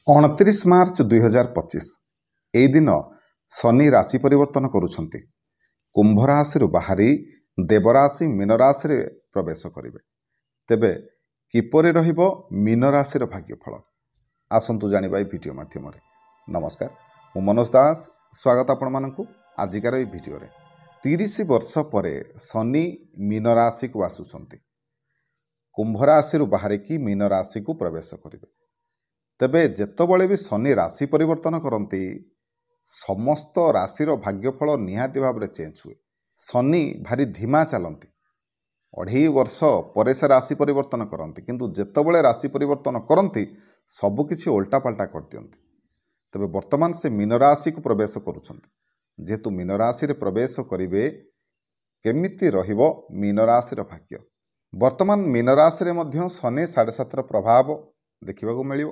29 March 2025 ଏହି ଦିନ ଶନି ରାଶି ପରିବର୍ତ୍ତନ କରୁଛନ୍ତି। କୁମ୍ଭ ରାଶିରୁ ବାହାରି ଦେବରାଶି ମୀନ ରାଶିରେ ପ୍ରବେଶ କରିବେ। ତେବେ କିପରି ରହିବ ମୀନ ରାଶିର ଭାଗ୍ୟଫଳ, ଆସନ୍ତୁ ଜାଣିବା ଏହି ଭିଡ଼ିଓ ମାଧ୍ୟମରେ। ନମସ୍କାର, ମୁଁ ମନୋଜ ଦାସ, ସ୍ୱାଗତ ଆପଣମାନଙ୍କୁ ଆଜିକାର ଏହି ଭିଡ଼ିଓରେ। 30 ବର୍ଷ ପରେ ଶନି ମୀନ ରାଶିକୁ ଆସୁଛନ୍ତି। କୁମ୍ଭ ରାଶିରୁ ବାହାରିକି ମୀନ ରାଶିକୁ ପ୍ରବେଶ କରିବେ। ତେବେ ଯେତେବେଳେ ବି ଶନି ରାଶି ପରିବର୍ତ୍ତନ କରନ୍ତି, ସମସ୍ତ ରାଶିର ଭାଗ୍ୟଫଳ ନିହାତି ଭାବରେ ଚେଞ୍ଜ ହୁଏ। ଶନି ଭାରି ଧୀମା ଚାଲନ୍ତି, 2.5 ବର୍ଷ ପରେ ସେ ରାଶି ପରିବର୍ତ୍ତନ କରନ୍ତି, କିନ୍ତୁ ଯେତେବେଳେ ରାଶି ପରିବର୍ତ୍ତନ କରନ୍ତି ସବୁକିଛି ଓଲଟାପାଲଟା କରିଦିଅନ୍ତି। ତେବେ ବର୍ତ୍ତମାନ ସେ ମୀନ ରାଶିକୁ ପ୍ରବେଶ କରୁଛନ୍ତି। ଯେହେତୁ ମୀନ ରାଶିରେ ପ୍ରବେଶ କରିବେ, କେମିତି ରହିବ ମୀନ ରାଶିର ଭାଗ୍ୟ? ବର୍ତ୍ତମାନ ମୀନ ରାଶିରେ ମଧ୍ୟ ଶନି 7.5ର ପ୍ରଭାବ ଦେଖିବାକୁ ମିଳିବ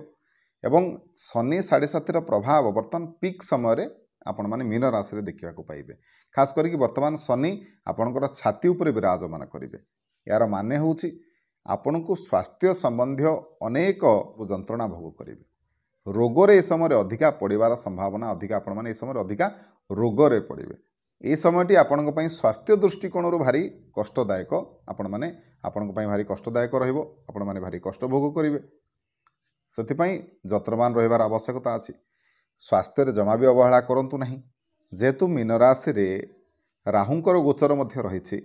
ଏବଂ ଶନି 7.5ର ପ୍ରଭାବ ବର୍ତ୍ତମାନ ପିକ୍ ସମୟରେ ଆପଣମାନେ ମୀନ ରାଶିରେ ଦେଖିବାକୁ ପାଇବେ। ଖାସ୍ କରିକି ବର୍ତ୍ତମାନ ଶନି ଆପଣଙ୍କର ଛାତି ଉପରେ ବିରାଜମାନ କରିବେ। ଏହାର ମାନେ ହେଉଛି ଆପଣଙ୍କୁ ସ୍ୱାସ୍ଥ୍ୟ ସମ୍ବନ୍ଧୀୟ ଅନେକ ଯନ୍ତ୍ରଣା ଭୋଗ କରିବେ। ରୋଗରେ ଏ ସମୟରେ ଅଧିକା ପଡ଼ିବାର ସମ୍ଭାବନା ଅଧିକା, ଆପଣମାନେ ଏ ସମୟରେ ଅଧିକା ରୋଗରେ ପଡ଼ିବେ। ଏହି ସମୟଟି ଆପଣଙ୍କ ପାଇଁ ସ୍ୱାସ୍ଥ୍ୟ ଦୃଷ୍ଟିକୋଣରୁ ଭାରି କଷ୍ଟଦାୟକ। ଆପଣଙ୍କ ପାଇଁ ଭାରି କଷ୍ଟଦାୟକ ରହିବ। ଆପଣମାନେ ଭାରି କଷ୍ଟ ଭୋଗ କରିବେ। ସେଥିପାଇଁ ଯତ୍ନବାନ ରହିବାର ଆବଶ୍ୟକତା ଅଛି। ସ୍ୱାସ୍ଥ୍ୟରେ ଜମା ବି ଅବହେଳା କରନ୍ତୁ ନାହିଁ। ଯେହେତୁ ମୀନ ରାଶିରେ ରାହୁଙ୍କର ଗୋଚର ମଧ୍ୟ ରହିଛି,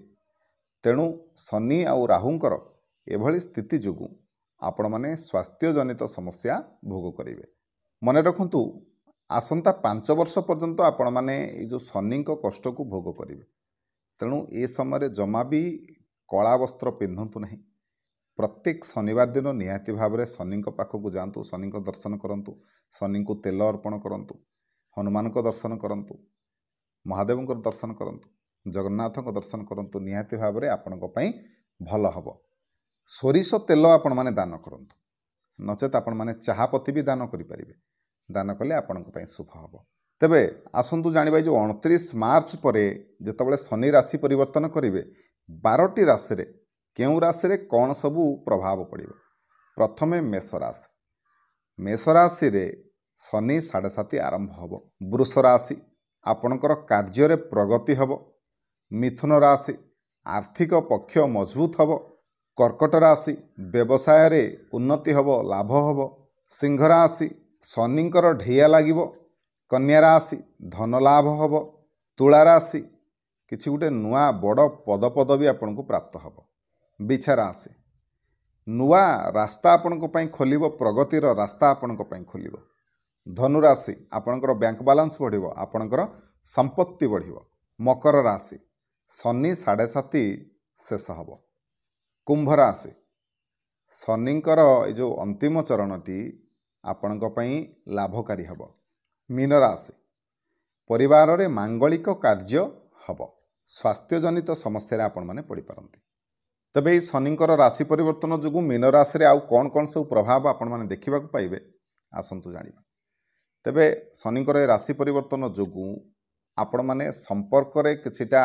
ତେଣୁ ଶନି ଆଉ ରାହୁଙ୍କର ଏଭଳି ସ୍ଥିତି ଯୋଗୁଁ ଆପଣମାନେ ସ୍ୱାସ୍ଥ୍ୟଜନିତ ସମସ୍ୟା ଭୋଗ କରିବେ। ମନେ ରଖନ୍ତୁ, ଆସନ୍ତା 5 ବର୍ଷ ପର୍ଯ୍ୟନ୍ତ ଆପଣମାନେ ଏଇ ଯେଉଁ ଶନିଙ୍କ କଷ୍ଟକୁ ଭୋଗ କରିବେ। ତେଣୁ ଏ ସମୟରେ ଜମା ବି କଳା ବସ୍ତ୍ର ପିନ୍ଧନ୍ତୁ ନାହିଁ। ପ୍ରତ୍ୟେକ ଶନିବାର ଦିନ ନିହାତି ଭାବରେ ଶନିଙ୍କ ପାଖକୁ ଯାଆନ୍ତୁ, ଶନିଙ୍କ ଦର୍ଶନ କରନ୍ତୁ, ଶନିଙ୍କୁ ତେଲ ଅର୍ପଣ କରନ୍ତୁ, ହନୁମାନଙ୍କ ଦର୍ଶନ କରନ୍ତୁ, ମହାଦେବଙ୍କର ଦର୍ଶନ କରନ୍ତୁ, ଜଗନ୍ନାଥଙ୍କ ଦର୍ଶନ କରନ୍ତୁ। ନିହାତି ଭାବରେ ଆପଣଙ୍କ ପାଇଁ ଭଲ ହେବ। ସୋରିଷ ତେଲ ଆପଣମାନେ ଦାନ କରନ୍ତୁ, ନଚେତ୍ ଆପଣମାନେ ଚାହାପତି ବି ଦାନ କରିପାରିବେ। ଦାନ କଲେ ଆପଣଙ୍କ ପାଇଁ ଶୁଭ ହେବ। ତେବେ ଆସନ୍ତୁ ଜାଣିବା, ଯେଉଁ 29 ମାର୍ଚ୍ଚ ପରେ ଯେତେବେଳେ ଶନି ରାଶି ପରିବର୍ତ୍ତନ କରିବେ, 12ଟି ରାଶିରେ କେଉଁ ରାଶିରେ କ'ଣ ସବୁ ପ୍ରଭାବ ପଡ଼ିବ। ପ୍ରଥମେ ମେଷ ରାଶି। ମେଷ ରାଶିରେ ଶନି 7.5 ଆରମ୍ଭ ହେବ। ବୃଷ ରାଶି, ଆପଣଙ୍କର କାର୍ଯ୍ୟରେ ପ୍ରଗତି ହେବ। ମିଥୁନ ରାଶି, ଆର୍ଥିକ ପକ୍ଷ ମଜବୁତ ହେବ। କର୍କଟ ରାଶି, ବ୍ୟବସାୟରେ ଉନ୍ନତି ହେବ, ଲାଭ ହେବ। ସିଂହ ରାଶି, ଶନିଙ୍କର ଢେଇଆ ଲାଗିବ। କନ୍ୟା ରାଶି, ଧନ ଲାଭ ହେବ। ତୁଳା ରାଶି, କିଛି ଗୋଟେ ନୂଆ ବଡ଼ ପଦପଦବୀ ଆପଣଙ୍କୁ ପ୍ରାପ୍ତ ହେବ। ବିଛା ରାଶି, ନୂଆ ରାସ୍ତା ଆପଣଙ୍କ ପାଇଁ ଖୋଲିବ, ପ୍ରଗତିର ରାସ୍ତା ଆପଣଙ୍କ ପାଇଁ ଖୋଲିବ। ଧନୁ ରାଶି, ଆପଣଙ୍କର ବ୍ୟାଙ୍କ ବାଲାନ୍ସ ବଢ଼ିବ, ଆପଣଙ୍କର ସମ୍ପତ୍ତି ବଢ଼ିବ। ମକର ରାଶି, ଶନି 7.5 ଶେଷ ହେବ। କୁମ୍ଭ ରାଶି, ଶନିଙ୍କର ଏ ଯେଉଁ ଅନ୍ତିମ ଚରଣଟି ଆପଣଙ୍କ ପାଇଁ ଲାଭକାରୀ ହେବ। ମୀନ ରାଶି, ପରିବାରରେ ମାଙ୍ଗଳିକ କାର୍ଯ୍ୟ ହେବ। ସ୍ୱାସ୍ଥ୍ୟଜନିତ ସମସ୍ୟାରେ ଆପଣମାନେ ପଡ଼ିପାରନ୍ତି। ତେବେ ଏହି ଶନିଙ୍କର ରାଶି ପରିବର୍ତ୍ତନ ଯୋଗୁଁ ମୀନ ରାଶିରେ ଆଉ କ'ଣ କ'ଣ ସବୁ ପ୍ରଭାବ ଆପଣମାନେ ଦେଖିବାକୁ ପାଇବେ, ଆସନ୍ତୁ ଜାଣିବା। ତେବେ ଶନିଙ୍କର ଏ ରାଶି ପରିବର୍ତ୍ତନ ଯୋଗୁଁ ଆପଣମାନେ ସମ୍ପର୍କରେ କିଛିଟା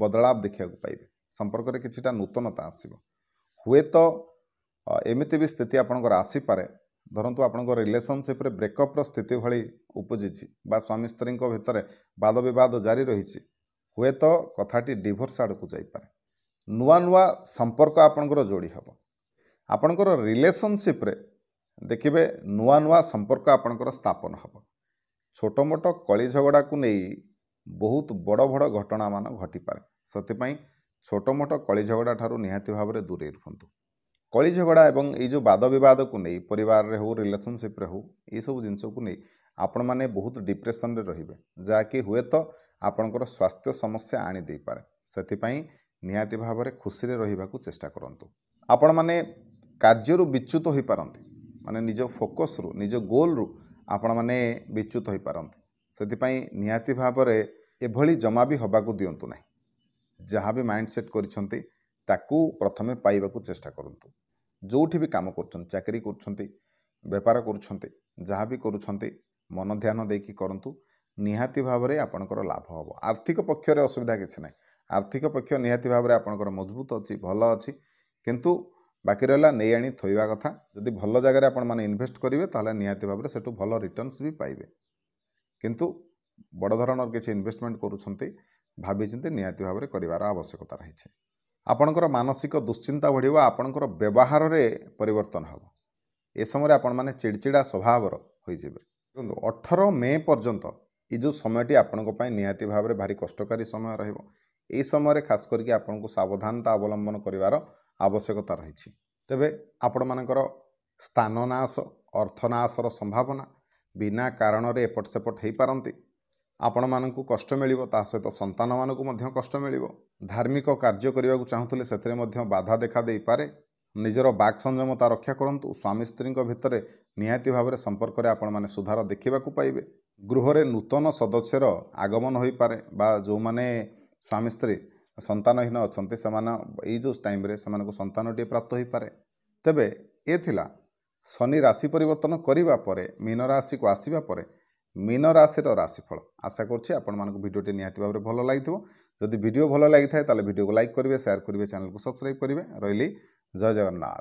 ବଦଳାବ ଦେଖିବାକୁ ପାଇବେ। ସମ୍ପର୍କରେ କିଛିଟା ନୂତନତା ଆସିବ। ହୁଏତ ଏମିତି ବି ସ୍ଥିତି ଆପଣଙ୍କର ଆସିପାରେ, ଧରନ୍ତୁ ଆପଣଙ୍କ ରିଲେସନସିପ୍ରେ ବ୍ରେକଅପ୍ର ସ୍ଥିତି ଭଳି ଉପୁଜିଛି ବା ସ୍ୱାମୀ ସ୍ତ୍ରୀଙ୍କ ଭିତରେ ବାଦ ବିବାଦ ଜାରି ରହିଛି, ହୁଏତ କଥାଟି ଡିଭୋର୍ସ ଆଡ଼କୁ ଯାଇପାରେ। ନୂଆ ନୂଆ ସମ୍ପର୍କ ଆପଣଙ୍କର ଯୋଡ଼ି ହେବ। ଆପଣଙ୍କର ରିଲେସନସିପ୍ରେ ଦେଖିବେ ନୂଆ ନୂଆ ସମ୍ପର୍କ ଆପଣଙ୍କର ସ୍ଥାପନ ହେବ। ଛୋଟ ମୋଟ କଳି ଝଗଡ଼ାକୁ ନେଇ ବହୁତ ବଡ଼ ବଡ଼ ଘଟଣାମାନ ଘଟିପାରେ। ସେଥିପାଇଁ ଛୋଟ ମୋଟ କଳି ଝଗଡ଼ା ଠାରୁ ନିହାତି ଭାବରେ ଦୂରେଇ ରୁହନ୍ତୁ। କଳି ଝଗଡ଼ା ଏବଂ ଏଇ ଯେଉଁ ବାଦ ବିବାଦକୁ ନେଇ ପରିବାରରେ ହେଉ, ରିଲେସନସିପ୍ରେ ହେଉ, ଏଇସବୁ ଜିନିଷକୁ ନେଇ ଆପଣମାନେ ବହୁତ ଡିପ୍ରେସନରେ ରହିବେ, ଯାହାକି ହୁଏତ ଆପଣଙ୍କର ସ୍ୱାସ୍ଥ୍ୟ ସମସ୍ୟା ଆଣିଦେଇପାରେ। ସେଥିପାଇଁ ନିହାତି ଭାବରେ ଖୁସିରେ ରହିବାକୁ ଚେଷ୍ଟା କରନ୍ତୁ। ଆପଣମାନେ କାର୍ଯ୍ୟରୁ ବିଚ୍ୟୁତ ହୋଇପାରନ୍ତି, ମାନେ ନିଜ ଫୋକସ୍ରୁ, ନିଜ ଗୋଲ୍ରୁ ଆପଣମାନେ ବିଚ୍ୟୁତ ହୋଇପାରନ୍ତି। ସେଥିପାଇଁ ନିହାତି ଭାବରେ ଏଭଳି ଜମା ବି ହେବାକୁ ଦିଅନ୍ତୁ ନାହିଁ। ଯାହା ବି ମାଇଣ୍ଡ ସେଟ୍ କରିଛନ୍ତି ତାକୁ ପ୍ରଥମେ ପାଇବାକୁ ଚେଷ୍ଟା କରନ୍ତୁ। ଯେଉଁଠି ବି କାମ କରୁଛନ୍ତି, ଚାକିରି କରୁଛନ୍ତି, ବେପାର କରୁଛନ୍ତି, ଯାହା ବି କରୁଛନ୍ତି ମନ ଧ୍ୟାନ ଦେଇକି କରନ୍ତୁ। ନିହାତି ଭାବରେ ଆପଣଙ୍କର ଲାଭ ହେବ। ଆର୍ଥିକ ପକ୍ଷରେ ଅସୁବିଧା କିଛି ନାହିଁ। ଆର୍ଥିକ ପକ୍ଷ ନିହାତି ଭାବରେ ଆପଣଙ୍କର ମଜବୁତ ଅଛି, ଭଲ ଅଛି। କିନ୍ତୁ बाकी रहा नहीं आनी थोवा कथा जदि भल जगह आपण मैंने इन्वेस्ट करेंगे ताहले निहाती भाव में सेठू भल रिटर्न्स भी पाइबे किंतु बड़ धरणर किसी इन्वेस्टमेंट करुछंती भाभी चिंती निहाती भाव में करार आवश्यकता रही आपणकर मानसिक दुश्चिंता बढ़िबा आपणकर व्यवहार रे परिवर्तन हम ए समय आपण माने चिड़चिड़ा स्वभावर होइजिबे 18 मे पर्यंत ये जो समयटी आपंक निहाती भाव में भारी कष्टकारी समय रहिबो एई समय खास करके आपन को सावधानता अवलंबन करिवार आवश्यकता रही तेबे आपण मानकर स्थान नाश अर्थनाशर संभावना बिना कारण रे एपट सेपट हो पारती आपण मानकु कष्ट मिलिबो ता सहित संतान मानकु मध्य कष्ट मिलिबो धार्मिक कार्य करने को चाहूले से बाधा देखा दे पारे निजर बाक संयमता रक्षा करंतु स्वामी स्त्री भितर निहाती भाव में संपर्क में आपण माने सुधार देखा पाइबे गृह रे नूतन सदस्यर आगमन हो पारे बा जो माने स्वामी स्त्री संतानहीन अच्छा से जो टाइम रे से संतानटी प्राप्त हो पारे तेबे ए थिला शनि राशि परिवर्तन करिबा परे मीन राशि को आसीबा परे मीन राशि राशिफल आशा करछि आपण मानक भिडियोटी निहाती भाव में भल लगी जदि भिडियो भल लगी थाए ताले भिडियो को लाइक करेंगे शेयर करेंगे चैनल को सब्सक्राइब करेंगे रही जय जगन्नाथ।